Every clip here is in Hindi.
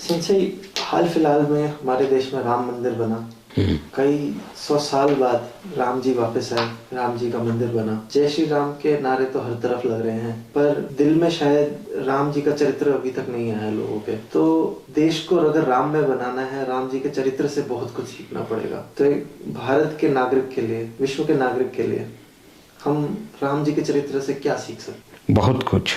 संशय हाल फिलहाल में हमारे देश में राम मंदिर बना। कई 100 साल बाद राम जी वापस आए, राम जी का मंदिर बना। जय श्री राम के नारे तो हर तरफ लग रहे हैं, पर दिल में शायद राम जी का चरित्र अभी तक नहीं आया लोगों के। तो देश को अगर राम में बनाना है, राम जी के चरित्र से बहुत कुछ सीखना पड़ेगा। तो एक भारत के नागरिक के लिए, विश्व के नागरिक के लिए हम राम जी के चरित्र से क्या सीख सकते? बहुत कुछ,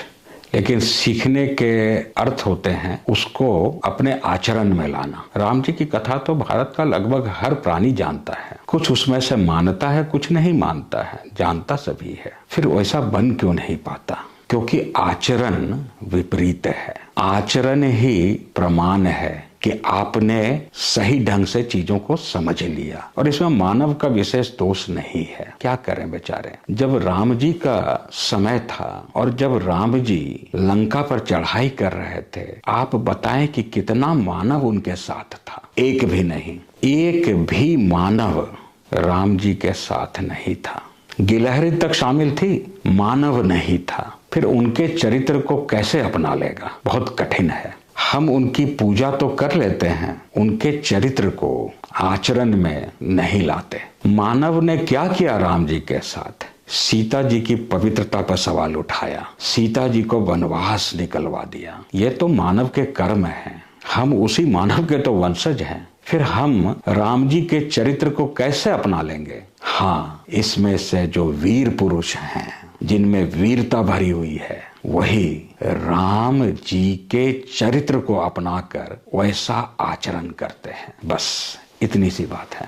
लेकिन सीखने के अर्थ होते हैं उसको अपने आचरण में लाना। राम जी की कथा तो भारत का लगभग हर प्राणी जानता है। कुछ उसमें से मानता है, कुछ नहीं मानता है, जानता सभी है। फिर वैसा बन क्यों नहीं पाता? क्योंकि आचरण विपरीत है। आचरण ही प्रमाण है कि आपने सही ढंग से चीजों को समझ लिया, और इसमें मानव का विशेष दोष नहीं है। क्या करें बेचारे। जब राम जी का समय था और जब राम जी लंका पर चढ़ाई कर रहे थे, आप बताएं कि कितना मानव उनके साथ था? एक भी नहीं, एक भी मानव राम जी के साथ नहीं था। गिलहरी तक शामिल थी, मानव नहीं था। फिर उनके चरित्र को कैसे अपना लेगा? बहुत कठिन है। हम उनकी पूजा तो कर लेते हैं, उनके चरित्र को आचरण में नहीं लाते। मानव ने क्या किया राम जी के साथ? सीता जी की पवित्रता पर सवाल उठाया, सीता जी को वनवास निकलवा दिया। ये तो मानव के कर्म हैं, हम उसी मानव के तो वंशज हैं। फिर हम राम जी के चरित्र को कैसे अपना लेंगे? हाँ, इसमें से जो वीर पुरुष हैं, जिनमें वीरता भरी हुई है, वही राम जी के चरित्र को अपनाकर वैसा आचरण करते हैं। बस इतनी सी बात है।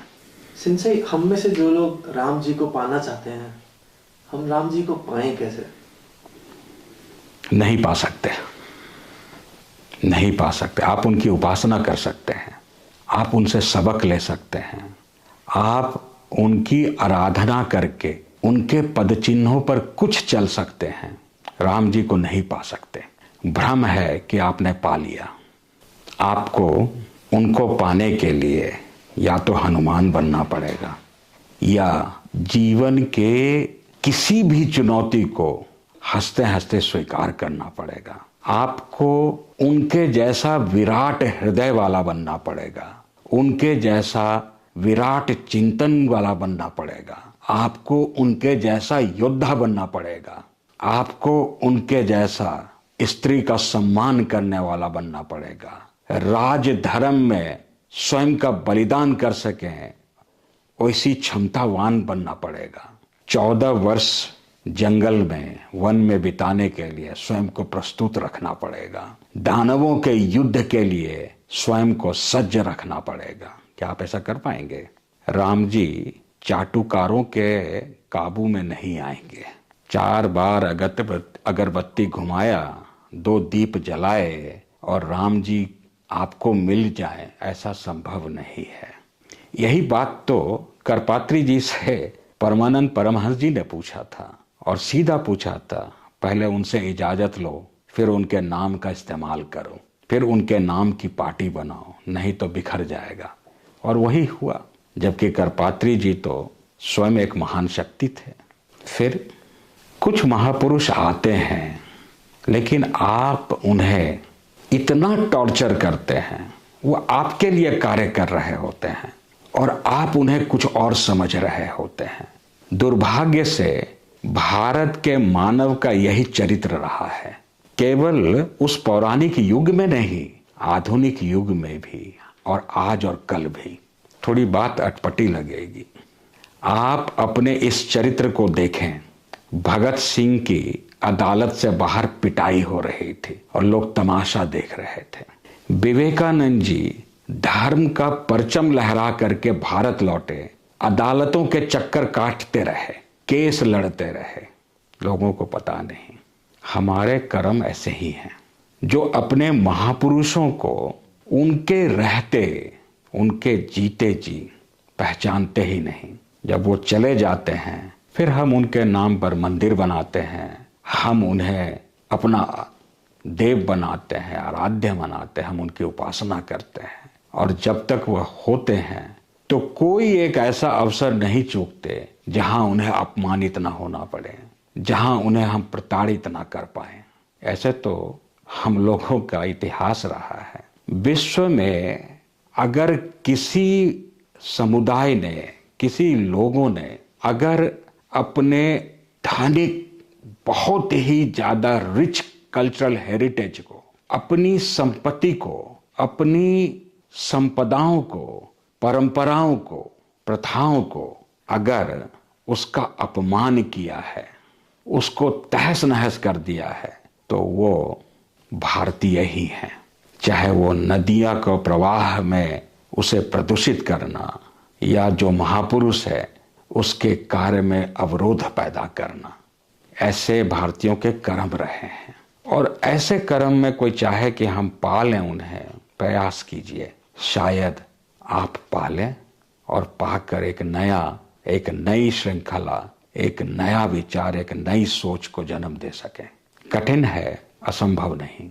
सिंचाई, हम में से जो लोग राम जी को पाना चाहते हैं, हम राम जी को पाएं कैसे? नहीं पा सकते, नहीं पा सकते। आप उनकी उपासना कर सकते हैं, आप उनसे सबक ले सकते हैं, आप उनकी आराधना करके उनके पद चिन्हों पर कुछ चल सकते हैं। राम जी को नहीं पा सकते। भ्रम है कि आपने पा लिया। आपको उनको पाने के लिए या तो हनुमान बनना पड़ेगा, या जीवन के किसी भी चुनौती को हंसते हंसते स्वीकार करना पड़ेगा। आपको उनके जैसा विराट हृदय वाला बनना पड़ेगा, उनके जैसा विराट चिंतन वाला बनना पड़ेगा, आपको उनके जैसा योद्धा बनना पड़ेगा, आपको उनके जैसा स्त्री का सम्मान करने वाला बनना पड़ेगा, राज धर्म में स्वयं का बलिदान कर सकें वैसी क्षमतावान बनना पड़ेगा। 14 वर्ष जंगल में, वन में बिताने के लिए स्वयं को प्रस्तुत रखना पड़ेगा। दानवों के युद्ध के लिए स्वयं को सज्ज रखना पड़ेगा। क्या आप ऐसा कर पाएंगे? राम जी चाटुकारों के काबू में नहीं आएंगे। 4 बार अगरबत्ती घुमाया, 2 दीप जलाए और राम जी आपको मिल जाए, ऐसा संभव नहीं है। यही बात तो करपात्री जी से परमानंद परमहंस जी ने पूछा था, और सीधा पूछा था, पहले उनसे इजाजत लो, फिर उनके नाम का इस्तेमाल करो, फिर उनके नाम की पार्टी बनाओ, नहीं तो बिखर जाएगा। और वही हुआ, जबकि करपात्री जी तो स्वयं एक महान शक्ति थे। फिर कुछ महापुरुष आते हैं, लेकिन आप उन्हें इतना टॉर्चर करते हैं, वो आपके लिए कार्य कर रहे होते हैं और आप उन्हें कुछ और समझ रहे होते हैं। दुर्भाग्य से भारत के मानव का यही चरित्र रहा है। केवल उस पौराणिक युग में नहीं, आधुनिक युग में भी, और आज और कल भी। थोड़ी बात अटपटी लगेगी। आप अपने इस चरित्र को देखें। भगत सिंह की अदालत से बाहर पिटाई हो रही थी और लोग तमाशा देख रहे थे। विवेकानंद जी धर्म का परचम लहरा करके भारत लौटे, अदालतों के चक्कर काटते रहे, केस लड़ते रहे, लोगों को पता नहीं। हमारे कर्म ऐसे ही हैं, जो अपने महापुरुषों को उनके रहते, उनके जीते जी पहचानते ही नहीं। जब वो चले जाते हैं, फिर हम उनके नाम पर मंदिर बनाते हैं, हम उन्हें अपना देव बनाते हैं, आराध्य बनाते हैं, हम उनकी उपासना करते हैं। और जब तक वह होते हैं तो कोई एक ऐसा अवसर नहीं चूकते जहां उन्हें अपमानित ना होना पड़े, जहां उन्हें हम प्रताड़ित ना कर पाए। ऐसे तो हम लोगों का इतिहास रहा है। विश्व में अगर किसी समुदाय ने, किसी लोगों ने अगर अपने धार्मिक बहुत ही ज्यादा रिच कल्चरल हेरिटेज को, अपनी संपत्ति को, अपनी संपदाओं को, परंपराओं को, प्रथाओं को अगर उसका अपमान किया है, उसको तहस नहस कर दिया है, तो वो भारतीय ही हैं। चाहे वो नदियां को प्रवाह में उसे प्रदूषित करना, या जो महापुरुष है उसके कार्य में अवरोध पैदा करना, ऐसे भारतीयों के कर्म रहे हैं। और ऐसे कर्म में कोई चाहे कि हम पालें उन्हें, प्रयास कीजिए, शायद आप पालें और पाकर एक नई श्रृंखला, एक नया विचार, एक नई सोच को जन्म दे सकें। कठिन है, असंभव नहीं।